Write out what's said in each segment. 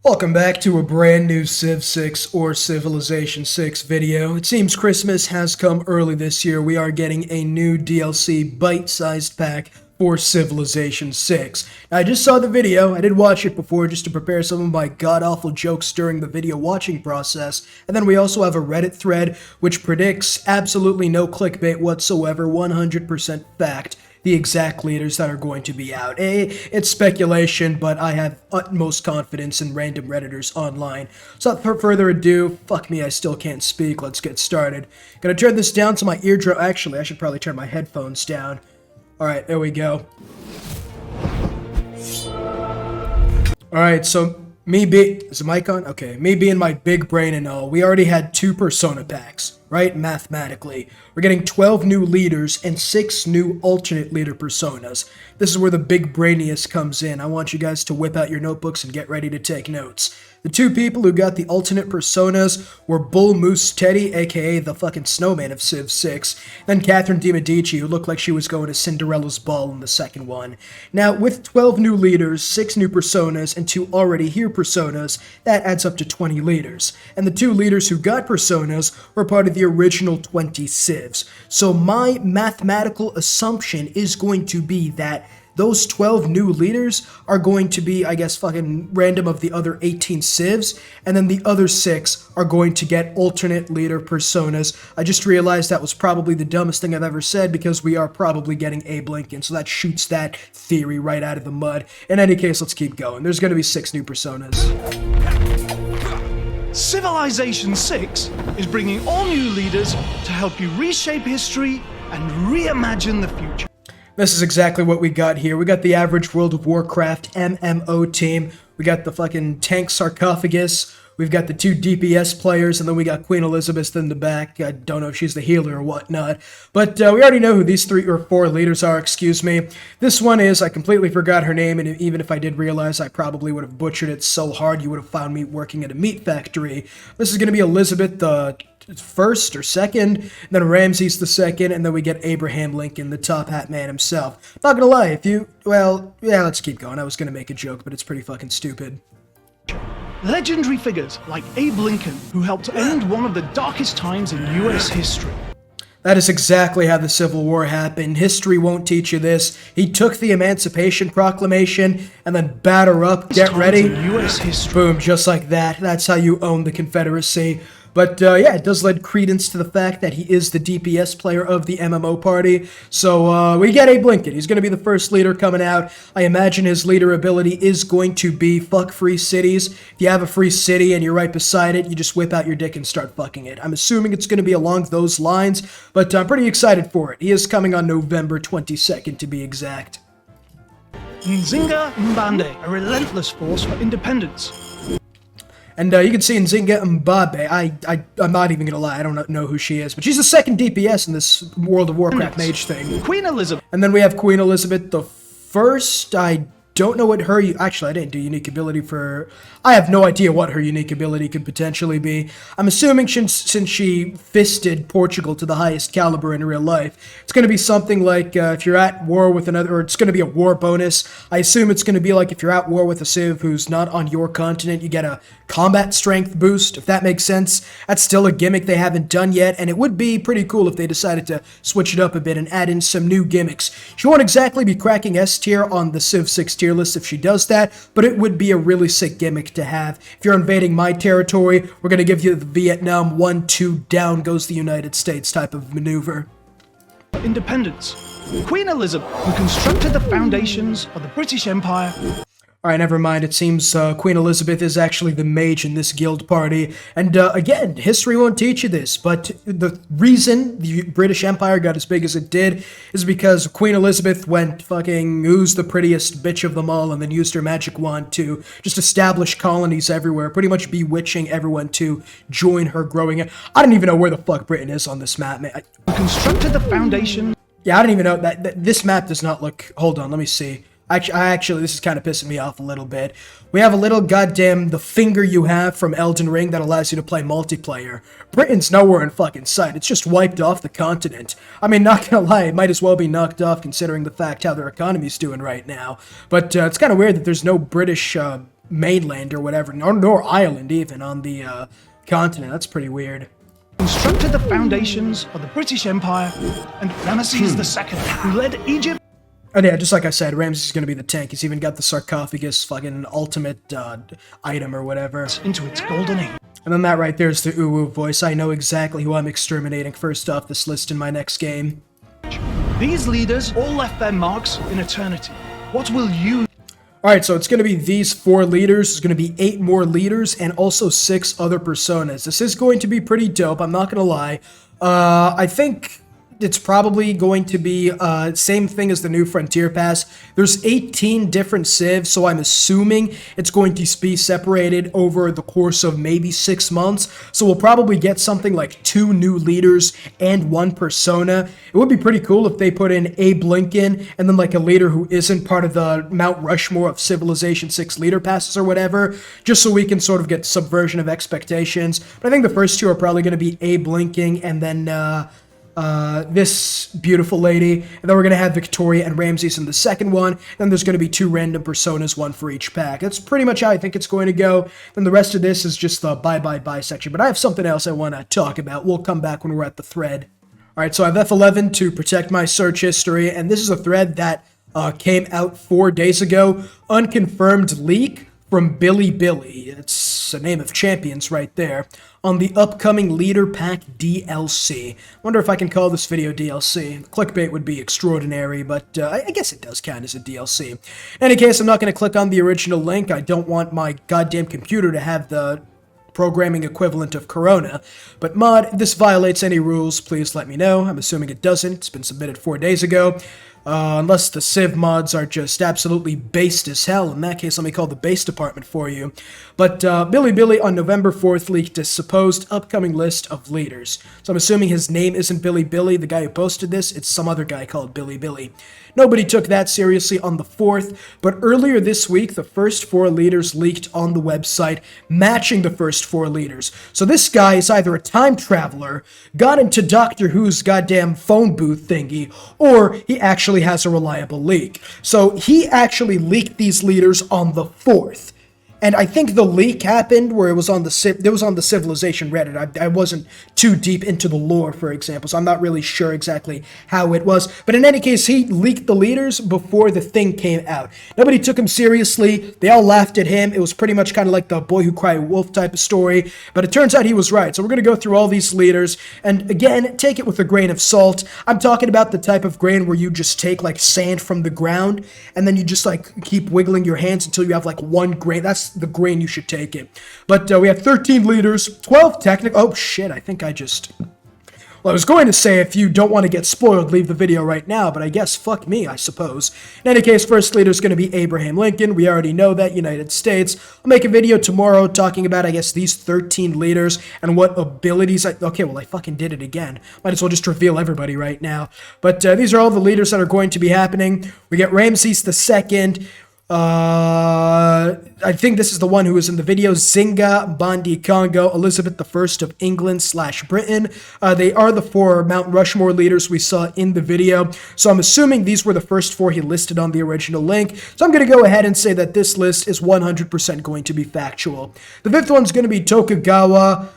Welcome back to a brand new Civ 6 or Civilization 6 video. It seems Christmas has come early this year. We are getting a new DLC bite-sized pack for Civilization 6. Now, I just saw the video. I did watch it before just to prepare some of my god-awful jokes during the video watching process. And then we also have a Reddit thread which predicts absolutely no clickbait whatsoever, 100% fact, the exact leaders that are going to be out. It's speculation, but I have utmost confidence in random Redditors online. So without further ado, fuck me, I still can't speak. Let's get started. Gonna turn this down to my eardrum. Actually, I should probably turn my headphones down. Alright, there we go. Alright, so is the mic on? Okay, me being my big brain and all, we already had 2 persona packs, right? Mathematically. We're getting 12 new leaders and 6 new alternate leader personas. This is where the big brainiest comes in. I want you guys to whip out your notebooks and get ready to take notes. The 2 people who got the alternate personas were Bull Moose Teddy, aka the fucking snowman of Civ 6, then Catherine DiMedici, who looked like she was going to Cinderella's ball in the second one. Now, with 12 new leaders, 6 new personas, and 2 already here personas, that adds up to 20 leaders. And the 2 leaders who got personas were part of the original 20 Civs. So my mathematical assumption is going to be that those 12 new leaders are going to be, I guess, fucking random of the other 18 civs, and then the other 6 are going to get alternate leader personas. I just realized that was probably the dumbest thing I've ever said because we are probably getting Abe Lincoln, so that shoots that theory right out of the mud. In any case, let's keep going. There's going to be 6 new personas. Civilization 6 is bringing all new leaders to help you reshape history and reimagine the future. This is exactly what we got here. We got the average World of Warcraft MMO team. We got the fucking tank sarcophagus. We've got the 2 DPS players, and then we got Queen Elizabeth in the back. I don't know if she's the healer or whatnot. But we already know who these 3 or 4 leaders are, excuse me. This one is, I completely forgot her name, and even if I did realize, I probably would have butchered it so hard you would have found me working at a meat factory. This is going to be Elizabeth the first or second, then Ramses II, and then we get Abraham Lincoln, the top hat man himself. Not gonna lie, let's keep going. I was gonna make a joke, but it's pretty fucking stupid. Legendary figures like Abe Lincoln, who helped end one of the darkest times in US history. That is exactly how the Civil War happened. History won't teach you this. He took the Emancipation Proclamation and then batter up, get ready, US history. Boom, just like that. That's how you own the Confederacy. But yeah, it does lend credence to the fact that he is the DPS player of the MMO party. So we get Abe Lincoln. He's going to be the first leader coming out. I imagine his leader ability is going to be fuck free cities. If you have a free city and you're right beside it, you just whip out your dick and start fucking it. I'm assuming it's going to be along those lines, but I'm pretty excited for it. He is coming on November 22nd to be exact. Nzinga Mbande, a relentless force for independence. And you can see Nzinga Mbabe, I'm not even gonna lie, I don't know who she is, but she's the second DPS in this World of Warcraft mage thing. Queen Elizabeth. And then we have Queen Elizabeth the First. I don't know what her, actually I didn't do unique ability for, I have no idea what her unique ability could potentially be. I'm assuming since she fisted Portugal to the highest caliber in real life, it's going to be something like if you're at war with another, or it's going to be a war bonus. I assume it's going to be like if you're at war with a civ who's not on your continent, you get a combat strength boost, if that makes sense. That's still a gimmick they haven't done yet, and it would be pretty cool if they decided to switch it up a bit and add in some new gimmicks. She won't exactly be cracking S tier on the Civ 6 tier list if she does that, but it would be a really sick gimmick to have. If you're invading my territory, we're going to give you the Vietnam 1-2 down goes the United States type of maneuver. Independence. Queen Elizabeth, who constructed the foundations of the British Empire. Alright, never mind. It seems Queen Elizabeth is actually the mage in this guild party. And again, history won't teach you this, but the reason the British Empire got as big as it did is because Queen Elizabeth went fucking who's the prettiest bitch of them all and then used her magic wand to just establish colonies everywhere, pretty much bewitching everyone to join her growing. I don't even know where the fuck Britain is on this map, man. Constructed the foundation. Yeah, I don't even know that this map does not look, hold on, let me see. Actually, this is kind of pissing me off a little bit. We have a little goddamn the finger you have from Elden Ring that allows you to play multiplayer. Britain's nowhere in fucking sight. It's just wiped off the continent. I mean, not gonna lie, it might as well be knocked off considering the fact how their economy's doing right now. But it's kind of weird that there's no British mainland or whatever, nor Ireland even on the continent. That's pretty weird. Constructed the foundations of the British Empire, and Ramses II, who led Egypt. And yeah, just like I said, Ramses is going to be the tank. He's even got the sarcophagus, fucking ultimate item or whatever. Into its golden age. And then that right there is the Uwu voice. I know exactly who I'm exterminating first off this list in my next game. These leaders all left their marks in eternity. What will you... Alright, so it's going to be these 4 leaders. There's going to be 8 more leaders and also 6 other personas. This is going to be pretty dope, I'm not going to lie. I think it's probably going to be same thing as the new Frontier Pass. There's 18 different civs, so I'm assuming it's going to be separated over the course of maybe 6 months. So we'll probably get something like 2 new leaders and 1 persona. It would be pretty cool if they put in Abe Lincoln and then like a leader who isn't part of the Mount Rushmore of Civilization 6 leader passes or whatever, just so we can sort of get subversion of expectations. But I think the first 2 are probably going to be Abe Lincoln and then this beautiful lady, and then we're going to have Victoria and Ramses in the second one. Then there's going to be 2 random personas, 1 for each pack. That's pretty much how I think it's going to go. Then the rest of this is just the bye section, but I have something else I want to talk about. We'll come back when we're at the thread. Alright, so I have F11 to protect my search history, and this is a thread that came out 4 days ago. Unconfirmed leak from Billy. It's a name of champions right there. On the upcoming Leader Pack DLC. Wonder if I can call this video DLC. Clickbait would be extraordinary, but I guess it does count as a DLC. In any case, I'm not going to click on the original link. I don't want my goddamn computer to have the programming equivalent of Corona. But mod, if this violates any rules, please let me know. I'm assuming it doesn't. It's been submitted 4 days ago. Unless the Civ mods are just absolutely based as hell. In that case, let me call the base department for you. But Billy on November 4th leaked a supposed upcoming list of leaders. So I'm assuming his name isn't Billy, the guy who posted this. It's some other guy called Billy. Nobody took that seriously on the 4th, but earlier this week, the first 4 leaders leaked on the website, matching the first 4 leaders. So this guy is either a time traveler, got into Doctor Who's goddamn phone booth thingy, or he actually has a reliable leak. So he actually leaked these leaders on the 4th. And I think the leak happened where it was on the Civilization Reddit. I wasn't too deep into the lore, for example, so I'm not really sure exactly how it was. But in any case, he leaked the leaders before the thing came out. Nobody took him seriously. They all laughed at him. It was pretty much kind of like the boy who cried wolf type of story. But it turns out he was right. So we're going to go through all these leaders. And again, take it with a grain of salt. I'm talking about the type of grain where you just take like sand from the ground and then you just like keep wiggling your hands until you have like 1 grain. That's the grain you should take it. But we have 13 leaders, 12 technical. Oh shit, I think I just... Well, I was going to say if you don't want to get spoiled, leave the video right now, but I guess fuck me, I suppose. In any case, first leader is going to be Abraham Lincoln. We already know that, United States. I'll make a video tomorrow talking about, I guess, these 13 leaders and what abilities okay, well, I fucking did it again. Might as well just reveal everybody right now. But these are all the leaders that are going to be happening. We get Ramses II. I think this is the one who was in the video. Zinga, Bondi, Congo, Elizabeth I of England/Britain. They are the 4 Mount Rushmore leaders we saw in the video. So I'm assuming these were the first 4 he listed on the original link. So I'm going to go ahead and say that this list is 100% going to be factual. The 5th one's going to be Tokugawa.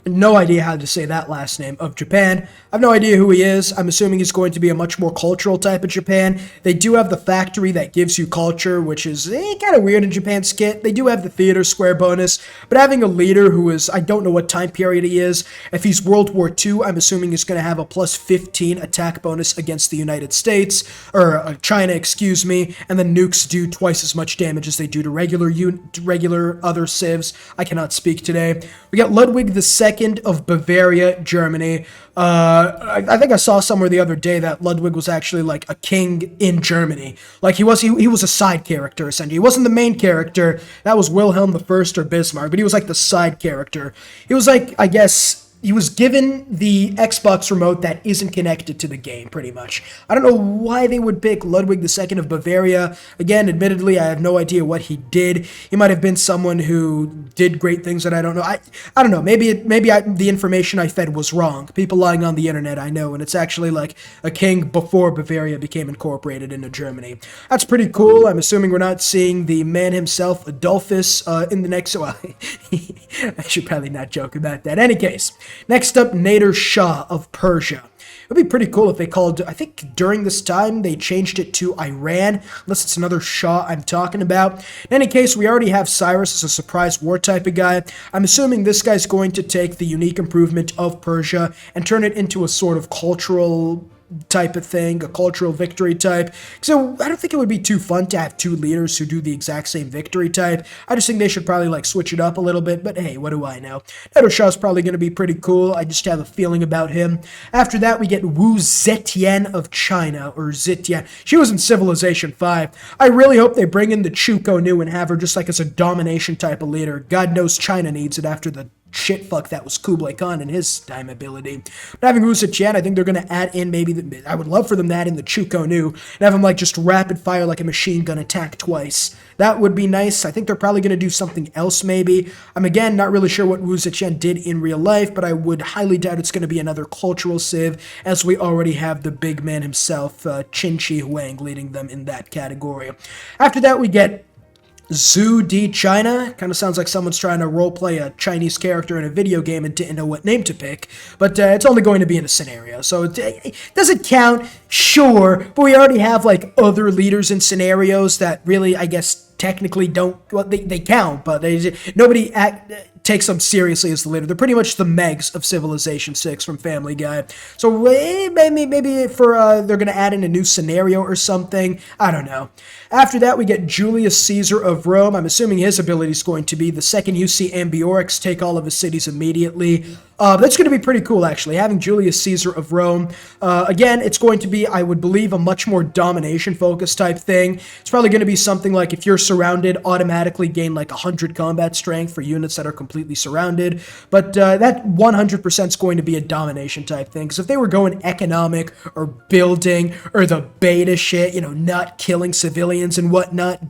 No idea how to say that last name, of Japan. I have no idea who he is. I'm assuming he's going to be a much more cultural type of Japan. They do have the factory that gives you culture, which is kind of weird in Japan's kit. They do have the theater square bonus, but having a leader who is, I don't know what time period he is. If he's World War II, I'm assuming he's going to have a plus 15 attack bonus against the United States, or China, excuse me, and then nukes do twice as much damage as they do to regular other civs. I cannot speak today. We got Ludwig II of Bavaria, Germany. I think I saw somewhere the other day that Ludwig was actually like a king in Germany. Like he was a side character, essentially. He wasn't the main character. That was Wilhelm I or Bismarck, but he was like the side character. He was like, I guess, he was given the Xbox remote that isn't connected to the game, pretty much. I don't know why they would pick Ludwig II of Bavaria. Again, admittedly, I have no idea what he did. He might have been someone who did great things that I don't know. I don't know. Maybe the information I fed was wrong. People lying on the internet, I know, and it's actually like a king before Bavaria became incorporated into Germany. That's pretty cool. I'm assuming we're not seeing the man himself, Adolphus, in the next... Well, I should probably not joke about that. Any case, next up, Nader Shah of Persia. It would be pretty cool if they called, I think during this time, they changed it to Iran, unless it's another Shah I'm talking about. In any case, we already have Cyrus as a surprise war type of guy. I'm assuming this guy's going to take the unique improvement of Persia and turn it into a sort of cultural type of thing, a cultural victory type. So I don't think it would be too fun to have two leaders who do the exact same victory type. I just think they should probably like switch it up a little bit, but hey, what do I know? Nader Shah's probably going to be pretty cool. I just have a feeling about him. After that, we get Wu Zetian of China, or Zetian. She was in Civilization 5. I really hope they bring in the Chuko Nu and have her just like as a domination type of leader. God knows China needs it after the shitfuck that was Kublai Khan and his time ability. But having Wu Zetian, I think they're going to add in maybe, I would love for them to add in the Chuko Nu and have him like just rapid fire like a machine gun attack twice. That would be nice. I think they're probably going to do something else maybe. I'm again not really sure what Wu Zetian did in real life, but I would highly doubt it's going to be another cultural civ, as we already have the big man himself, Qin Shi Huang, leading them in that category. After that, we get Zhu Di China. Kind of sounds like someone's trying to roleplay a Chinese character in a video game and didn't know what name to pick, but it's only going to be in a scenario, so does it count? Sure, but we already have like other leaders in scenarios that really, I guess, technically don't, well, they count, but nobody takes them seriously as the leader. They're pretty much the Megs of Civilization 6 from Family Guy. So maybe for they're going to add in a new scenario or something. I don't know. After that, we get Julius Caesar of Rome. I'm assuming his ability is going to be the second you see Ambiorix, take all of his cities immediately. That's going to be pretty cool, actually, having Julius Caesar of Rome. Again, it's going to be, I would believe, a much more domination-focused type thing. It's probably going to be something like if you're surrounded, automatically gain like 100 combat strength for units that are completely surrounded. But that 100% is going to be a domination type thing. Because if they were going economic or building or the beta shit, you know, not killing civilians and whatnot,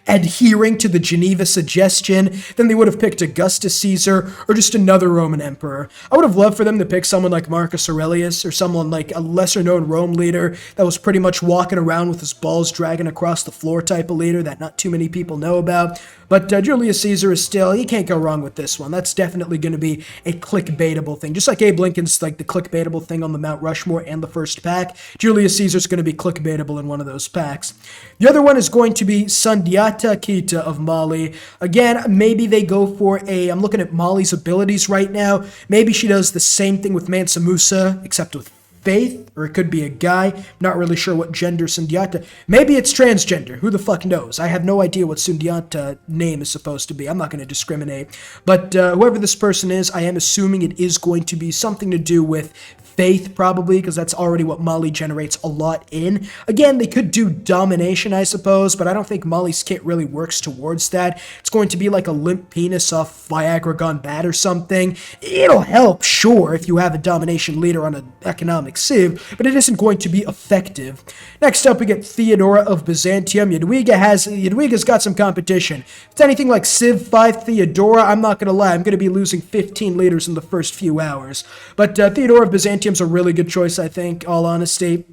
adhering to the Geneva Suggestion, then they would have picked Augustus Caesar or just another Roman emperor. I would have loved for them to pick someone like Marcus Aurelius or someone like a lesser-known Rome leader that was pretty much walking around with his balls dragging across the floor type of leader that not too many people know about. But Julius Caesar is still, you can't go wrong with this one. That's definitely going to be a clickbaitable thing. Just like Abe Lincoln's like the clickbaitable thing on the Mount Rushmore and the first pack, Julius Caesar's going to be clickbaitable in one of those packs. The other one is going to be Sundiata Keita of Mali. Again, maybe they go for I'm looking at Mali's abilities right now. Maybe she does the same thing with Mansa Musa, except with faith, or it could be a guy. Not really sure what gender Sundiata. Maybe it's transgender. Who the fuck knows? I have no idea what Sundiata name is supposed to be. I'm not going to discriminate. But whoever this person is, I am assuming it is going to be something to do with faith, probably, because that's already what Mali generates a lot in. Again, they could do domination, I suppose, but I don't think Mali's kit really works towards that. It's going to be like a limp penis off Viagra gone bad or something. It'll help, sure, if you have a domination leader on an economic civ, but it isn't going to be effective. Next up, we get Theodora of Byzantium. Jadwiga's got some competition. If it's anything like Civ 5 Theodora, I'm not going to lie, I'm going to be losing 15 leaders in the first few hours. But Theodora of Byzantium's a really good choice, I think, all honesty.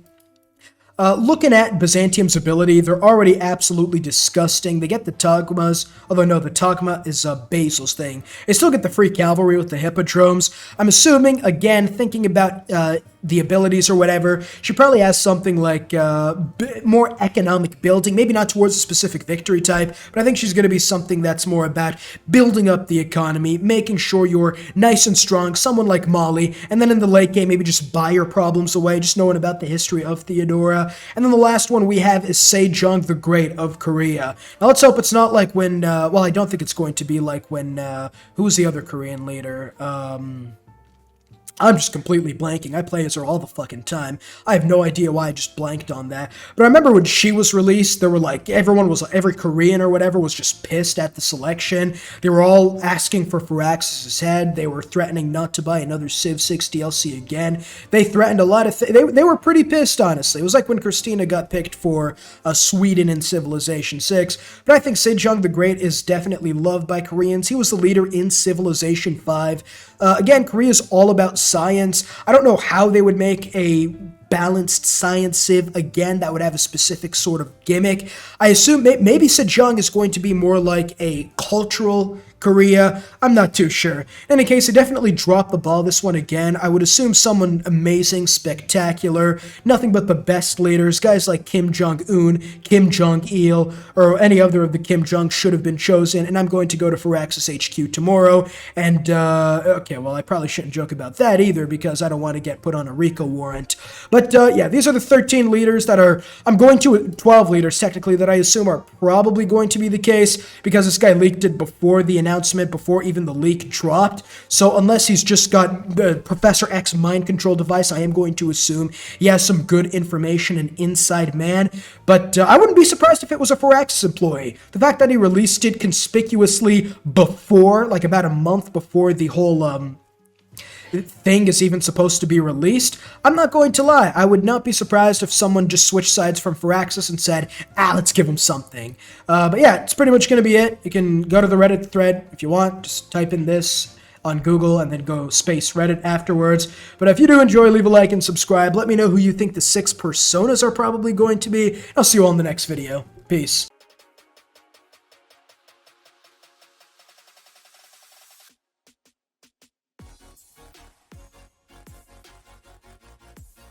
Looking at Byzantium's ability, they're already absolutely disgusting. They get the Tagmas, although no, the Tagma is Basil's thing. They still get the free cavalry with the hippodromes. I'm assuming, again, thinking about the abilities or whatever, she probably has something like more economic building, maybe not towards a specific victory type, but I think she's going to be something that's more about building up the economy, making sure you're nice and strong, someone like Mali, and then in the late game, maybe just buy your problems away, just knowing about the history of Theodora. And then the last one we have is Sejong the Great of Korea. Now let's hope it's not like when, well, I don't think it's going to be like when, who was the other Korean leader? I'm just completely blanking. I play as her all the fucking time. I have no idea why I just blanked on that. But I remember when she was released, there were like, every Korean or whatever was just pissed at the selection. They were all asking for Firaxis' head. They were threatening not to buy another Civ 6 DLC again. They threatened a lot of things. They were pretty pissed, honestly. It was like when Christina got picked for Sweden in Civilization 6. But I think Sejong the Great is definitely loved by Koreans. He was the leader in Civilization 5. Again, Korea is all about science. I don't know how they would make a balanced science civ again that would have a specific sort of gimmick. I assume maybe Sejong is going to be more like a cultural Korea. I'm not too sure. In any case, they definitely dropped the ball this one again. I would assume someone amazing, spectacular, nothing but the best leaders, guys like Kim Jong-un, Kim Jong-il, or any other of the Kim Jong should have been chosen, and I'm going to go to Firaxis HQ tomorrow, and, okay, well, I probably shouldn't joke about that either, because I don't want to get put on a RICO warrant. But, yeah, these are the 13 leaders that are, I'm going to, 12 leaders, technically, that I assume are probably going to be the case, because this guy leaked it before the announcement, before even the leak dropped. So unless he's just got the Professor X mind control device, I am going to assume he has some good information, an inside man. But I wouldn't be surprised if it was a Firaxis employee. The fact that he released it conspicuously before, like about a month before the whole thing is even supposed to be released, I'm not going to lie. I would not be surprised if someone just switched sides from Firaxis and said, let's give him something. But yeah, it's pretty much going to be it. You can go to the Reddit thread if you want. Just type in this on Google and then go space Reddit afterwards. But if you do enjoy, leave a like and subscribe. Let me know who you think the 6 personas are probably going to be. I'll see you all in the next video. Peace.